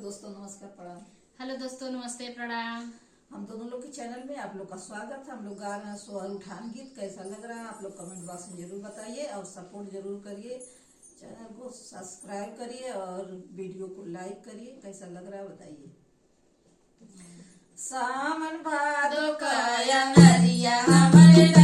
दोस्तों, नमस्कार, प्रणाम। हेलो दोस्तों, नमस्ते, प्रणाम। हम दोनों लोग के चैनल में आप लोग का स्वागत है। हम लोग गा रहे हैं सोहर उठान गीत। कैसा लग रहा है आप लोग कमेंट बॉक्स में जरूर बताइए और सपोर्ट जरूर करिए। चैनल को सब्सक्राइब करिए और वीडियो को लाइक करिए। कैसा लग रहा है बताइए। सावन भादो का अंगरिया हमारे